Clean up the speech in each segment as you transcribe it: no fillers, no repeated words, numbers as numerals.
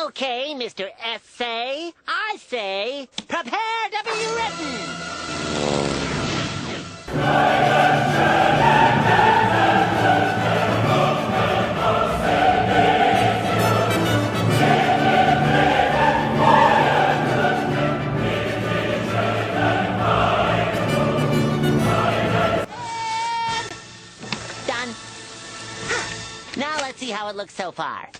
Okay, Mr. Essay, I say, prepare to be written! Done. Now let's see how it looks so far.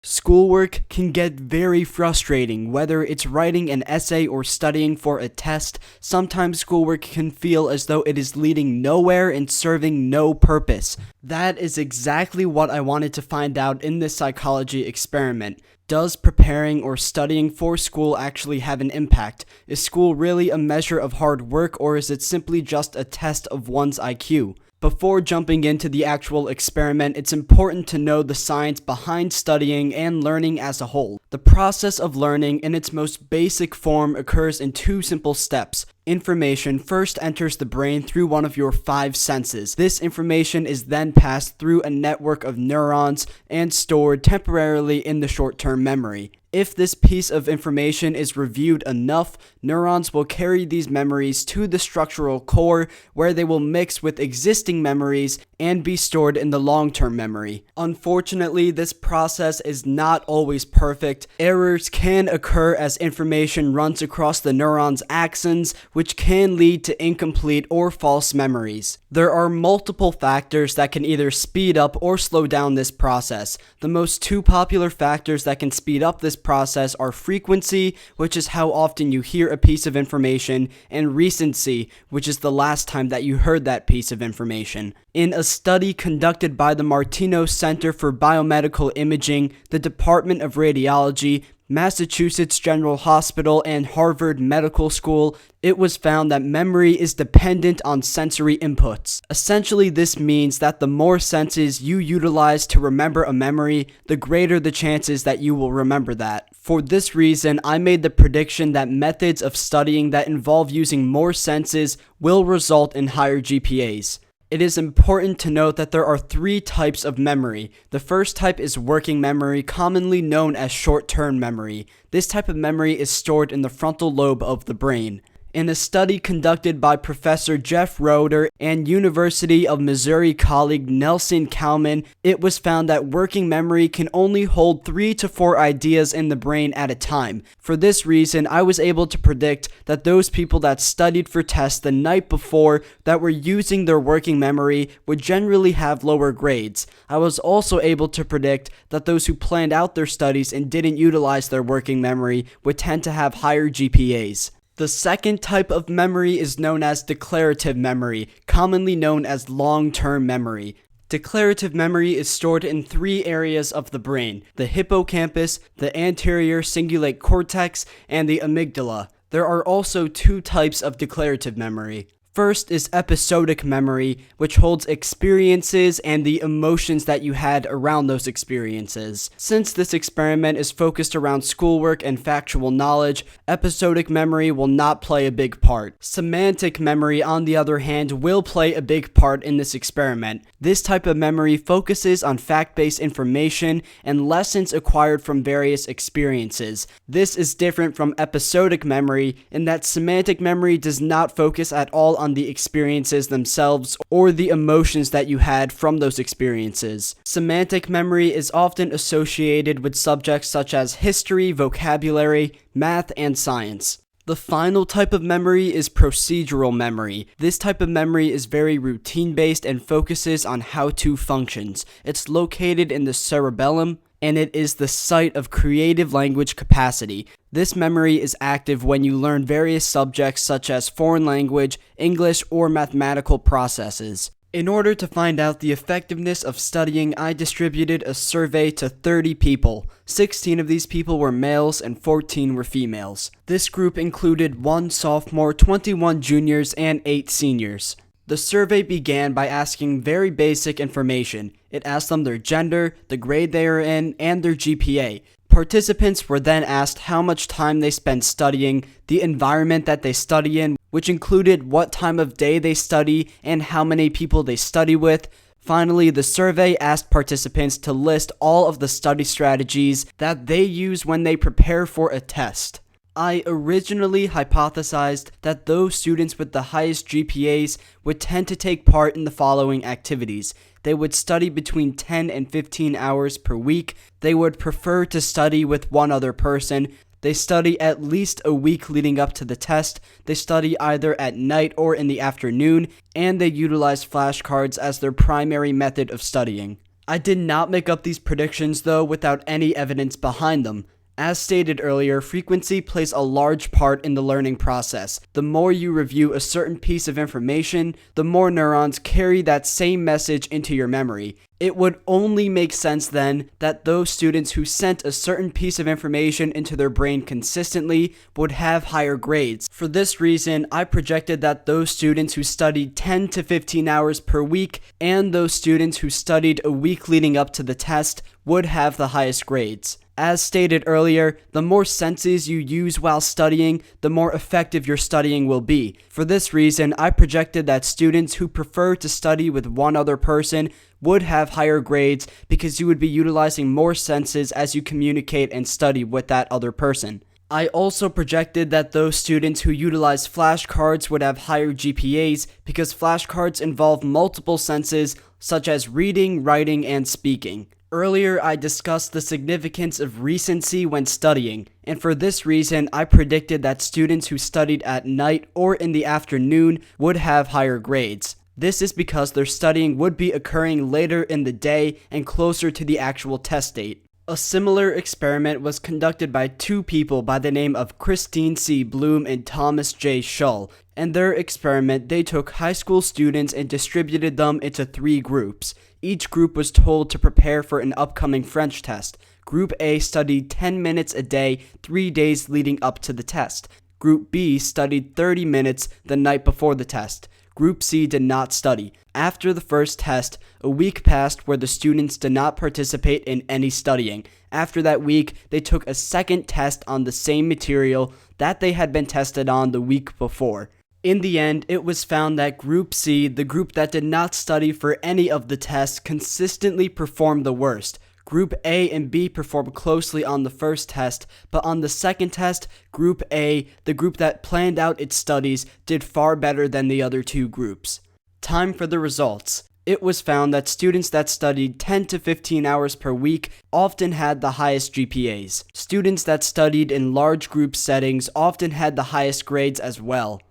Schoolwork can get very frustrating, whether it's writing an essay or studying for a test. Sometimes schoolwork can feel as though it is leading nowhere and serving no purpose. That is exactly what I wanted to find out in this psychology experiment. Does preparing or studying for school actually have an impact? Is school really a measure of hard work, or is it simply just a test of one's IQ? Before jumping into the actual experiment, it's important to know the science behind studying and learning as a whole. The process of learning in its most basic form occurs in two simple steps. Information first enters the brain through one of your 5 senses. This information is then passed through a network of neurons and stored temporarily in the short-term memory. If this piece of information is reviewed enough, neurons will carry these memories to the structural core, where they will mix with existing memories and be stored in the long-term memory. Unfortunately, this process is not always perfect. Errors can occur as information runs across the neuron's axons, which can lead to incomplete or false memories. There are multiple factors that can either speed up or slow down this process. The most 2 popular factors that can speed up this process are frequency, which is how often you hear a piece of information, and recency, which is the last time that you heard that piece of information. In a study conducted by the Martino Center for Biomedical Imaging, the Department of Radiology, Massachusetts General Hospital, and Harvard Medical School, it was found that memory is dependent on sensory inputs. Essentially, this means that the more senses you utilize to remember a memory, the greater the chances that you will remember that. For this reason, I made the prediction that methods of studying that involve using more senses will result in higher GPAs. It is important to note that there are 3 types of memory. The first type is working memory, commonly known as short-term memory. This type of memory is stored in the frontal lobe of the brain. In a study conducted by Professor Jeff Roeder and University of Missouri colleague Nelson Kalman, it was found that working memory can only hold 3 to 4 ideas in the brain at a time. For this reason, I was able to predict that those people that studied for tests the night before that were using their working memory would generally have lower grades. I was also able to predict that those who planned out their studies and didn't utilize their working memory would tend to have higher GPAs. The second type of memory is known as declarative memory, commonly known as long-term memory. Declarative memory is stored in 3 areas of the brain: the hippocampus, the anterior cingulate cortex, and the amygdala. There are also 2 types of declarative memory. First is episodic memory, which holds experiences and the emotions that you had around those experiences. Since this experiment is focused around schoolwork and factual knowledge, episodic memory will not play a big part. Semantic memory, on the other hand, will play a big part in this experiment. This type of memory focuses on fact-based information and lessons acquired from various experiences. This is different from episodic memory in that semantic memory does not focus at all on the experiences themselves or the emotions that you had from those experiences. Semantic memory is often associated with subjects such as history, vocabulary, math, and science. The final type of memory is procedural memory. This type of memory is very routine-based and focuses on how-to functions. It's located in the cerebellum, and it is the site of creative language capacity. This memory is active when you learn various subjects such as foreign language, English, or mathematical processes. In order to find out the effectiveness of studying, I distributed a survey to 30 people. 16 of these people were males and 14 were females. This group included 1 sophomore, 21 juniors, and 8 seniors. The survey began by asking very basic information. It asked them their gender, the grade they are in, and their GPA. Participants were then asked how much time they spent studying, the environment that they study in, which included what time of day they study and how many people they study with. Finally, the survey asked participants to list all of the study strategies that they use when they prepare for a test. I originally hypothesized that those students with the highest GPAs would tend to take part in the following activities. They would study between 10 and 15 hours per week. They would prefer to study with one other person. They study at least a week leading up to the test. They study either at night or in the afternoon, and they utilize flashcards as their primary method of studying. I did not make up these predictions though without any evidence behind them. As stated earlier, frequency plays a large part in the learning process. The more you review a certain piece of information, the more neurons carry that same message into your memory. It would only make sense then that those students who sent a certain piece of information into their brain consistently would have higher grades. For this reason, I projected that those students who studied 10 to 15 hours per week and those students who studied a week leading up to the test would have the highest grades. As stated earlier, the more senses you use while studying, the more effective your studying will be. For this reason, I projected that students who prefer to study with one other person would have higher grades because you would be utilizing more senses as you communicate and study with that other person. I also projected that those students who utilize flashcards would have higher GPAs because flashcards involve multiple senses such as reading, writing, and speaking. Earlier, I discussed the significance of recency when studying, and for this reason, I predicted that students who studied at night or in the afternoon would have higher grades. This is because their studying would be occurring later in the day and closer to the actual test date. A similar experiment was conducted by two people by the name of Christine C. Bloom and Thomas J. Shull. In their experiment, they took high school students and distributed them into 3 groups. Each group was told to prepare for an upcoming French test. Group A studied 10 minutes a day, 3 days leading up to the test. Group B studied 30 minutes the night before the test. Group C did not study. After the first test, a week passed where the students did not participate in any studying. After that week, they took a second test on the same material that they had been tested on the week before. In the end, it was found that Group C, the group that did not study for any of the tests, consistently performed the worst. Group A and B performed closely on the first test, but on the second test, Group A, the group that planned out its studies, did far better than the other 2 groups. Time for the results. It was found that students that studied 10 to 15 hours per week often had the highest GPAs. Students that studied in large group settings often had the highest grades as well.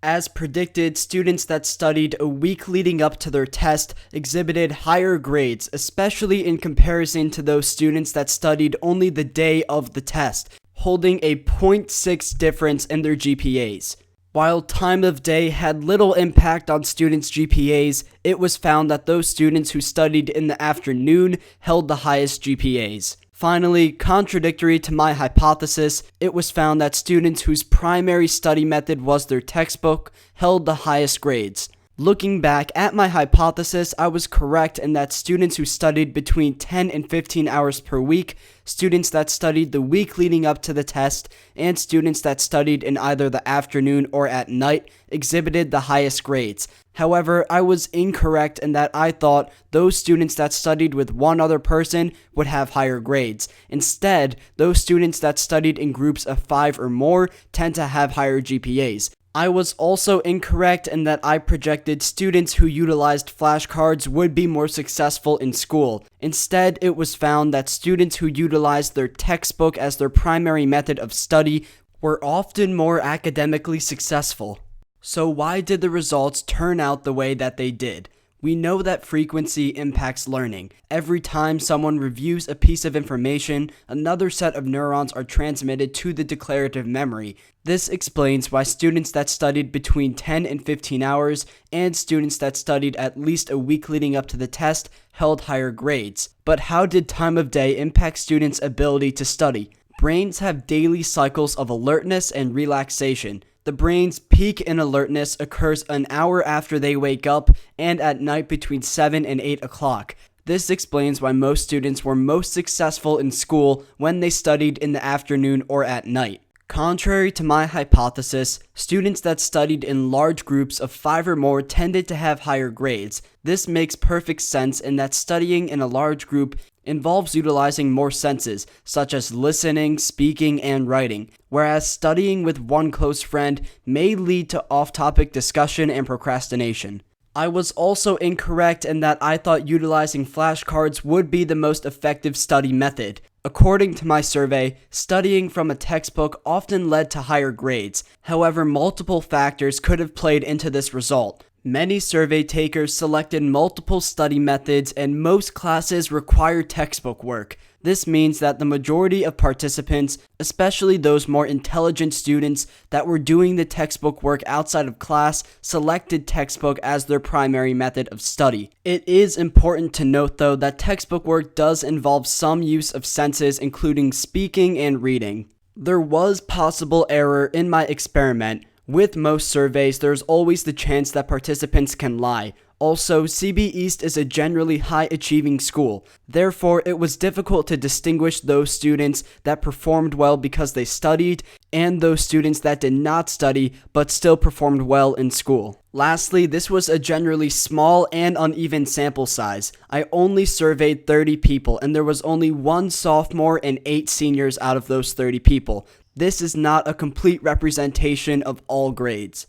As predicted, students that studied a week leading up to their test exhibited higher grades, especially in comparison to those students that studied only the day of the test, holding a 0.6 difference in their GPAs. While time of day had little impact on students' GPAs, it was found that those students who studied in the afternoon held the highest GPAs. Finally, contradictory to my hypothesis, it was found that students whose primary study method was their textbook held the highest grades. Looking back at my hypothesis, I was correct in that students who studied between 10 and 15 hours per week, students that studied the week leading up to the test, and students that studied in either the afternoon or at night exhibited the highest grades. However, I was incorrect in that I thought those students that studied with one other person would have higher grades. Instead, those students that studied in groups of 5 or more tend to have higher GPAs. I was also incorrect in that I projected students who utilized flashcards would be more successful in school. Instead, it was found that students who utilized their textbook as their primary method of study were often more academically successful. So why did the results turn out the way that they did? We know that frequency impacts learning. Every time someone reviews a piece of information, another set of neurons are transmitted to the declarative memory. This explains why students that studied between 10 and 15 hours and students that studied at least a week leading up to the test held higher grades. But how did time of day impact students' ability to study? Brains have daily cycles of alertness and relaxation. The brain's peak in alertness occurs an hour after they wake up and at night between 7 and 8 o'clock. This explains why most students were most successful in school when they studied in the afternoon or at night. Contrary to my hypothesis, students that studied in large groups of 5 or more tended to have higher grades. This makes perfect sense in that studying in a large group involves utilizing more senses, such as listening, speaking, and writing, whereas studying with one close friend may lead to off-topic discussion and procrastination. I was also incorrect in that I thought utilizing flashcards would be the most effective study method. According to my survey, studying from a textbook often led to higher grades. However, multiple factors could have played into this result. Many survey takers selected multiple study methods, and most classes require textbook work. This means that the majority of participants, especially those more intelligent students that were doing the textbook work outside of class, selected textbook as their primary method of study. It is important to note, though, that textbook work does involve some use of senses, including speaking and reading. There was possible error in my experiment. With most surveys, there's always the chance that participants can lie. Also, CB East is a generally high-achieving school. Therefore, it was difficult to distinguish those students that performed well because they studied, and those students that did not study but still performed well in school. Lastly, this was a generally small and uneven sample size. I only surveyed 30 people, and there was only 1 sophomore and 8 seniors out of those 30 people. This is not a complete representation of all grades.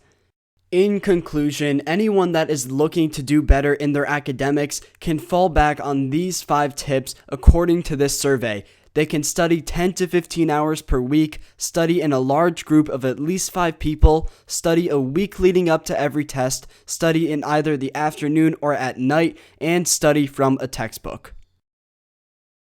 In conclusion, anyone that is looking to do better in their academics can fall back on these 5 tips according to this survey. They can study 10 to 15 hours per week, study in a large group of at least 5 people, study a week leading up to every test, study in either the afternoon or at night, and study from a textbook.